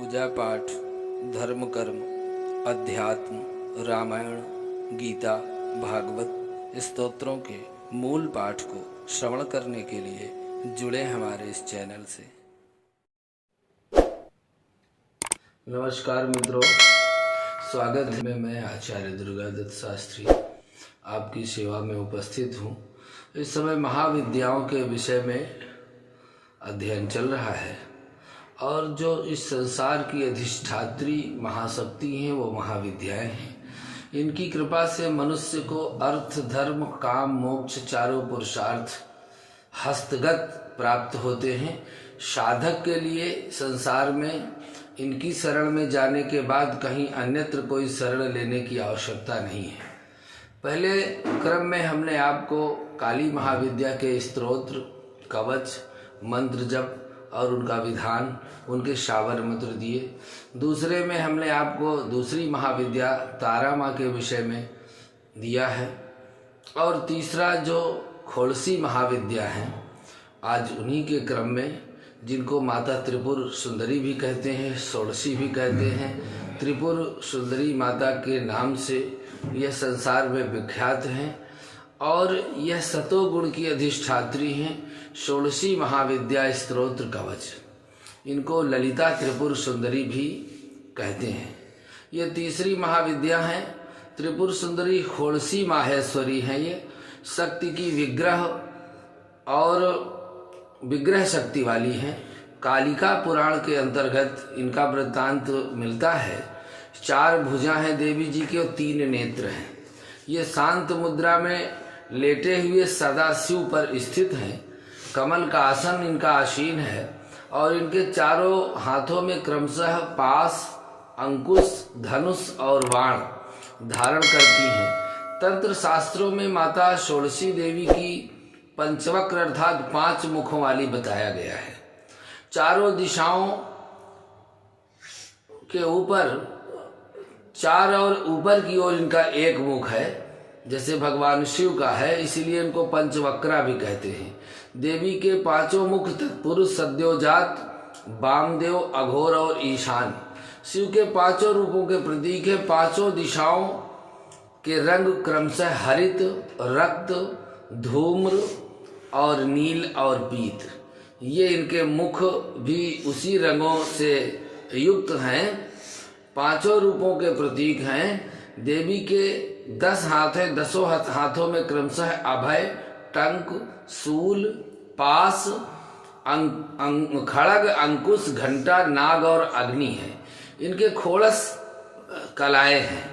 पूजा पाठ, धर्म कर्म, अध्यात्म, रामायण, गीता, भागवत स्तोत्रों के मूल पाठ को श्रवण करने के लिए जुड़े हमारे इस चैनल से। नमस्कार मित्रों, स्वागत है। मैं आचार्य दुर्गादत्त शास्त्री आपकी सेवा में उपस्थित हूँ। इस समय महाविद्याओं के विषय में अध्ययन चल रहा है और जो इस संसार की अधिष्ठात्री महाशक्ति हैं वो महाविद्याएं हैं। इनकी कृपा से मनुष्य को अर्थ, धर्म, काम, मोक्ष चारों पुरुषार्थ हस्तगत प्राप्त होते हैं। साधक के लिए संसार में इनकी शरण में जाने के बाद कहीं अन्यत्र कोई शरण लेने की आवश्यकता नहीं है। पहले क्रम में हमने आपको काली महाविद्या के स्तोत्र, कवच, मंत्र जप और उनका विधान, उनके शावर मंत्र दिए। दूसरे में हमने आपको दूसरी महाविद्या तारा माँ के विषय में दिया है और तीसरा जो खोड़सी महाविद्या है, आज उन्हीं के क्रम में, जिनको माता त्रिपुर सुंदरी भी कहते हैं, षोडशी भी कहते हैं। त्रिपुर सुंदरी माता के नाम से यह संसार में विख्यात हैं और यह सतोगुण की अधिष्ठात्री हैं। षोडशी महाविद्या स्तोत्र कवच, इनको ललिता त्रिपुर सुंदरी भी कहते हैं। ये तीसरी महाविद्या है। त्रिपुर सुंदरी खोड़सी माहेश्वरी हैं। ये शक्ति की विग्रह और विग्रह शक्ति वाली हैं। कालिका पुराण के अंतर्गत इनका वृत्तांत मिलता है। 4 भुजा हैं देवी जी के और 3 नेत्र हैं। ये शांत मुद्रा में लेटे हुए सदा शिव पर स्थित हैं। कमल का आसन इनका आसीन है और इनके चारों हाथों में क्रमशः पास, अंकुश, धनुष और बाण धारण करती हैं। तंत्र शास्त्रों में माता षोडशी देवी की पंचवक्र अर्थात 5 मुखों वाली बताया गया है। चारों दिशाओं के ऊपर, 4 और ऊपर की ओर इनका एक मुख है, जैसे भगवान शिव का है, इसीलिए इनको पंचवक्रा भी कहते हैं। देवी के 5 मुख तत्पुरुष, सद्योजात, वामदेव, अघोर और ईशान शिव के 5 रूपों के प्रतीक है। 5 दिशाओं के रंग क्रमशः हरित, रक्त, धूम्र और नील और पीत। ये इनके मुख भी उसी रंगों से युक्त हैं। 5 रूपों के प्रतीक हैं। देवी के 10 हाथ हैं। 10 हाथों में क्रमशः अभय, टंक, शूल, पास, खड़ग, अंकुश, घंटा, नाग और अग्नि है। इनके खोड़स कलाएं हैं।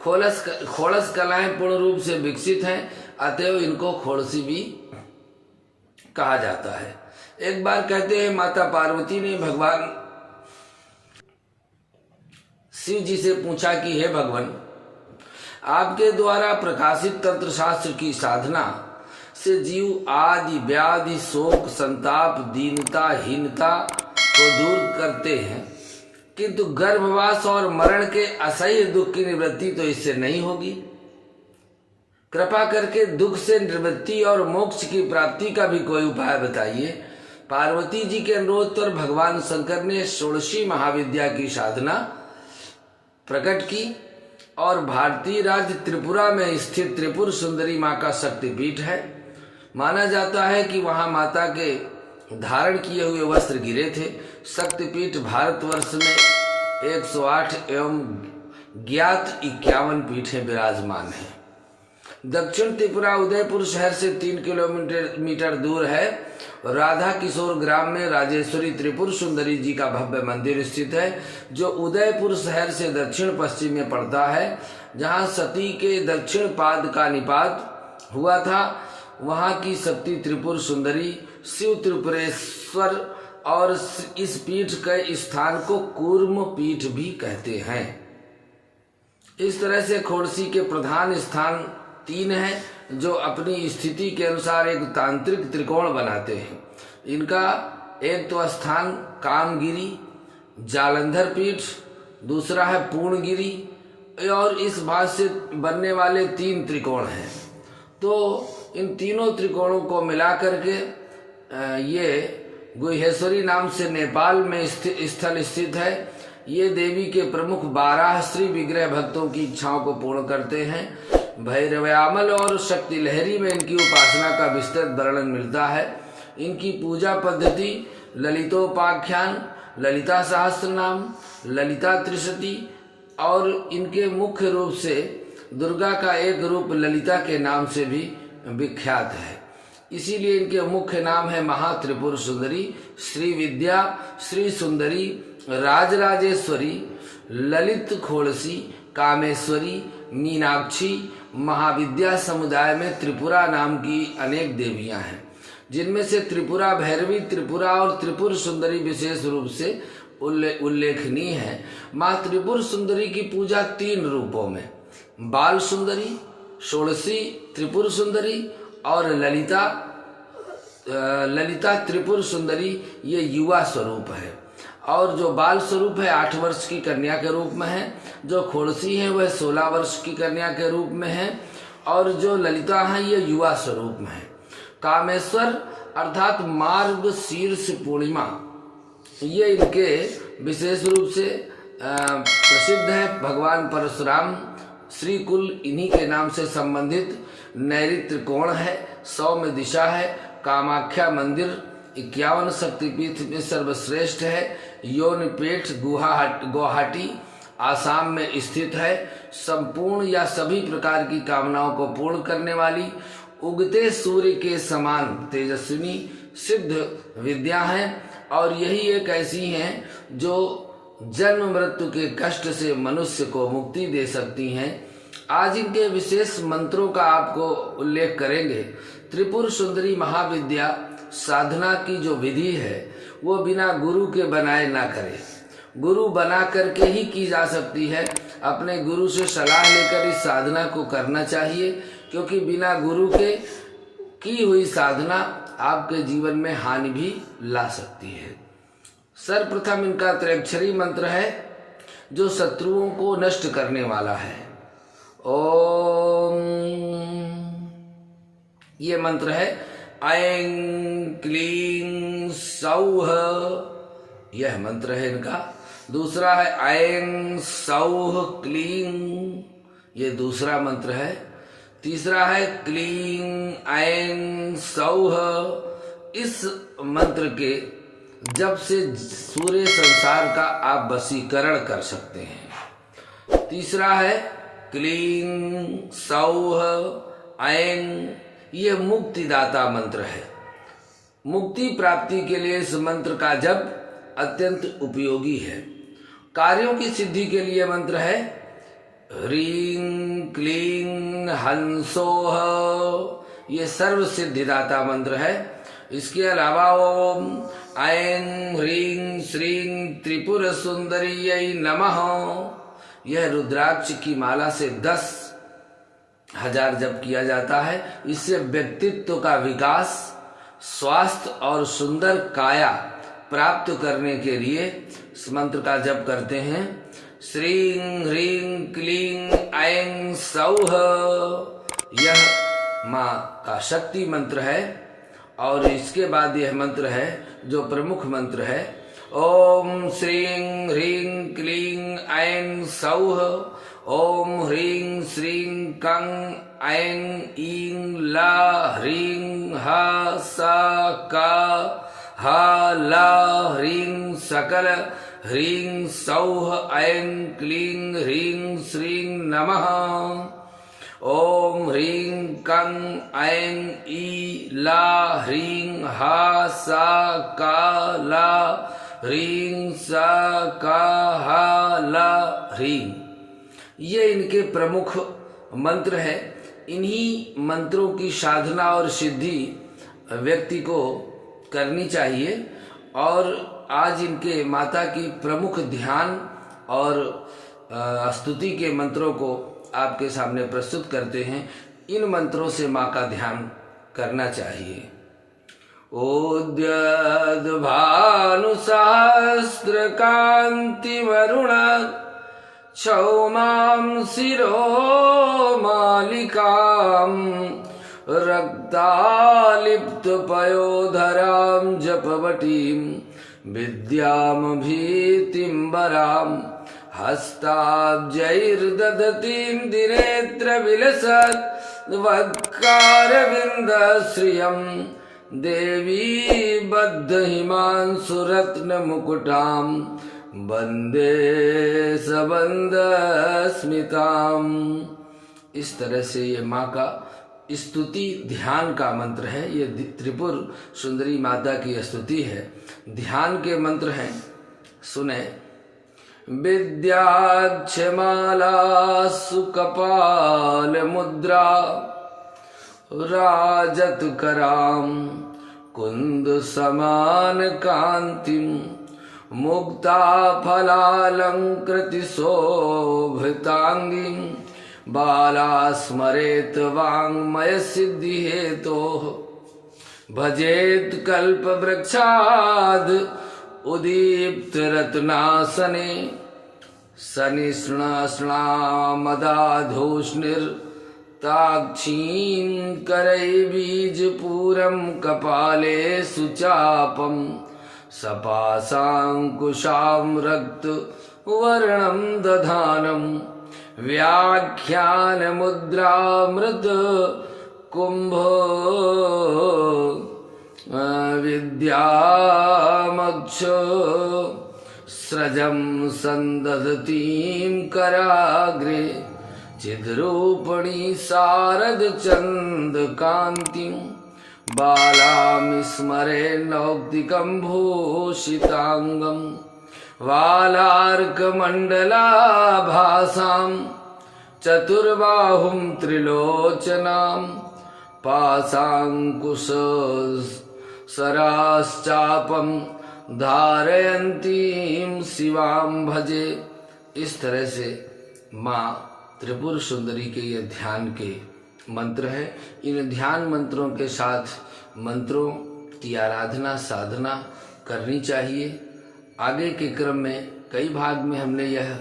खोड़स कलाएं पूर्ण रूप से विकसित हैं, अतएव इनको खोड़सी भी कहा जाता है। एक बार कहते हैं माता पार्वती ने भगवान शिव जी से पूछा कि हे भगवान, आपके द्वारा प्रकाशित तंत्र शास्त्र की साधना से जीव आदि व्याधि, शोक, संताप, दीनता, हीनता को दूर करते हैं, किंतु गर्भवास और मरण के असह्य दुख की निवृत्ति तो इससे नहीं होगी। कृपा करके दुख से निवृत्ति और मोक्ष की प्राप्ति का भी कोई उपाय बताइए। पार्वती जी के अनुरोध पर भगवान शंकर ने षोडशी महाविद्या की साधना प्रकट की और भारतीय राज्य त्रिपुरा में स्थित त्रिपुर सुंदरी माँ का शक्तिपीठ है। माना जाता है कि वहां माता के धारण किए हुए वस्त्र गिरे थे। शक्तिपीठ भारतवर्ष में 108 एवं ज्ञात 51 पीठें विराजमान हैं। दक्षिण त्रिपुरा उदयपुर शहर से 3 किलोमीटर दूर है। राधा किशोर ग्राम में राजेश्वरी त्रिपुर सुंदरी जी का भव्य मंदिर स्थित है, जो उदयपुर शहर से दक्षिण पश्चिम में पड़ता है। जहां सती के दक्षिण पाद का निपात हुआ था, वहां की शक्ति त्रिपुर सुंदरी शिव त्रिपुरेश्वर और इस पीठ के स्थान को कूर्म पीठ भी कहते हैं। इस तरह से खोड़सी के प्रधान स्थान 3 हैं, जो अपनी स्थिति के अनुसार एक तांत्रिक त्रिकोण बनाते हैं। इनका एक तो स्थान कामगिरी, जालंधर पीठ, दूसरा है पूर्णगिरी और इस भाग से बनने वाले 3 त्रिकोण हैं। तो इन तीनों त्रिकोणों को मिला करके ये गुहेश्वरी नाम से नेपाल में स्थल स्थित है। ये देवी के प्रमुख 12 श्री विग्रह भक्तों की इच्छाओं को पूर्ण करते हैं। भैरव्यामल और शक्ति लहरी में इनकी उपासना का विस्तृत वर्णन मिलता है। इनकी पूजा पद्धति ललितोपाख्यान, ललिता सहस्त्रनाम, ललिता त्रिशती और इनके मुख्य रूप से दुर्गा का एक रूप ललिता के नाम से भी विख्यात है। इसीलिए इनके मुख्य नाम है महात्रिपुर सुंदरी, श्री विद्या, श्री सुंदरी, राजराजेश्वरी, ललित खोड़सी, कामेश्वरी, मीनाक्षी। महाविद्या समुदाय में त्रिपुरा नाम की अनेक देवियां हैं, जिनमें से त्रिपुरा भैरवी, त्रिपुरा और त्रिपुर सुंदरी विशेष रूप से उल्लेखनीय है। माँ त्रिपुर सुंदरी की पूजा 3 रूपों में, बाल सुंदरी, षोड़शी त्रिपुर सुंदरी और ललिता त्रिपुर सुंदरी, ये युवा स्वरूप है। और जो बाल स्वरूप है 8 वर्ष की कन्या के रूप में है, जो खोड़सी है वह 16 वर्ष की कन्या के रूप में है, और जो ललिता है ये युवा स्वरूप में है। कामेश्वर अर्थात मार्ग शीर्ष पूर्णिमा, ये इनके विशेष रूप से प्रसिद्ध है। भगवान परशुराम श्री कुल इन्हीं के नाम से संबंधित नैऋत्य कोण है, सौम्य दिशा है। कामाख्या मंदिर 51 शक्तिपीठ में सर्वश्रेष्ठ है। योनिपेठ गुवाहाटी आसाम में स्थित है। संपूर्ण या सभी प्रकार की कामनाओं को पूर्ण करने वाली, उगते सूर्य के समान तेजस्विनी सिद्ध विद्या है, और यही एक ऐसी हैं जो जन्म मृत्यु के कष्ट से मनुष्य को मुक्ति दे सकती हैं। आज इनके विशेष मंत्रों का आपको उल्लेख करेंगे। त्रिपुर सुंदरी महाविद्या साधना की जो विधि है वो बिना गुरु के बनाए ना करे, गुरु बना करके ही की जा सकती है। अपने गुरु से सलाह लेकर इस साधना को करना चाहिए, क्योंकि बिना गुरु के की हुई साधना आपके जीवन में हानि भी ला सकती है। सर्वप्रथम इनका त्रैक्षरी मंत्र है जो शत्रुओं को नष्ट करने वाला है। ओम, ये मंत्र है ऐं क्लीं सौः, यह मंत्र है इनका। दूसरा है ऐं सौः क्लीं, ये दूसरा मंत्र है। तीसरा है क्लीं ऐं सौः। इस मंत्र के जब से सूर्य संसार का आप वशीकरण कर सकते हैं। तीसरा है क्लीं सौः ऐं, ये मुक्तिदाता मंत्र है। मुक्ति प्राप्ति के लिए इस मंत्र का जप अत्यंत उपयोगी है। कार्यों की सिद्धि के लिए मंत्र है ह्रीं क्लीं हंसोः, ये सर्व सिद्धिदाता मंत्र है। इसके अलावा ओम ऐं ह्रीं श्रीं त्रिपुर सुंदरीयै नमः, यह रुद्राक्ष की माला से 10,000 जप किया जाता है। इससे व्यक्तित्व का विकास, स्वास्थ्य और सुंदर काया प्राप्त करने के लिए इस मंत्र का जप करते हैं। श्रीं ह्रीं क्लीं ऐं सौः, यह माँ का शक्ति मंत्र है। और इसके बाद यह मंत्र है जो प्रमुख मंत्र है, ओम श्रीं ह्रीं क्लीं ऐं सौः, ओम ह्रीं श्रीं कं ऐं ईं ला ह्रीं हा सा का हा ला ह्रीं सकल ह्रीं सौः ऐं क्लीं ह्रीं श्रीं नमः। ओम ह्रीं कं ऐं ई ला ह्रीं हा सा का ला ह्रीं सा का हा ला ह्रीं, ये इनके प्रमुख मंत्र है। इन्हीं मंत्रों की साधना और सिद्धि व्यक्ति को करनी चाहिए। और आज इनके माता की प्रमुख ध्यान और स्तुति के मंत्रों को आपके सामने प्रस्तुत करते हैं। इन मंत्रों से माँ का ध्यान करना चाहिए। ओद्यद् भानु सहस्त्र कांति वरुण क्षौमां शिरो मालिकां रक्तालिप्त पयोधरां जपवटीं विद्यामभीतिम्बरां हस्ताब्जैर्दधतीं दिनेत्रविलसत् वक्कारविन्दश्रियं देवी बद्धहिमांशुरत्नमुकुटां वन्दे सबन्दस्मिताम्। इस तरह से ये माँ का स्तुति ध्यान का मंत्र है। ये त्रिपुर सुंदरी माता की स्तुति है, ध्यान के मंत्र हैं। सुने। विद्याक्षमाला सुकपाल मुद्रा राजत कराम कुंद समान कांतिम मुक्ता फलालंकृति शोभितांगी बाला स्मरेत वाङ्मय सिद्धि हेतोः भजेत कल्प वृक्षाद उदीप्त रत्नासने सनिष्णामदाधूष्णिर्ताक्षीं करैर्बीजपूरं कपाले सुचापं सपाशाङ्कुशां रक्तवर्णं दधानं व्याख्यान मुद्रामृत कुंभ विद्यामक्ष स्रजं संदधतीं कराग्रे चिद्रूपणी शारद चंद कांतिं बालां स्मरे नौक्तिकं भूषितांगं वालार्कमण्डलाभासां चतुर्बाहुं त्रिलोचनां पाशाङ्कुशसराश्चापं धारयन्तीं शिवां भजे। इस तरह से माँ त्रिपुर सुंदरी के ये ध्यान के मंत्र हैं। इन ध्यान मंत्रों के साथ मंत्रों की आराधना साधना करनी चाहिए। आगे के क्रम में कई भाग में हमने यह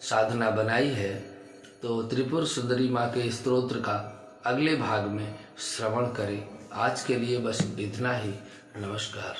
साधना बनाई है, तो त्रिपुर सुंदरी माँ के स्तोत्र का अगले भाग में श्रवण करें। आज के लिए बस इतना ही। नमस्कार।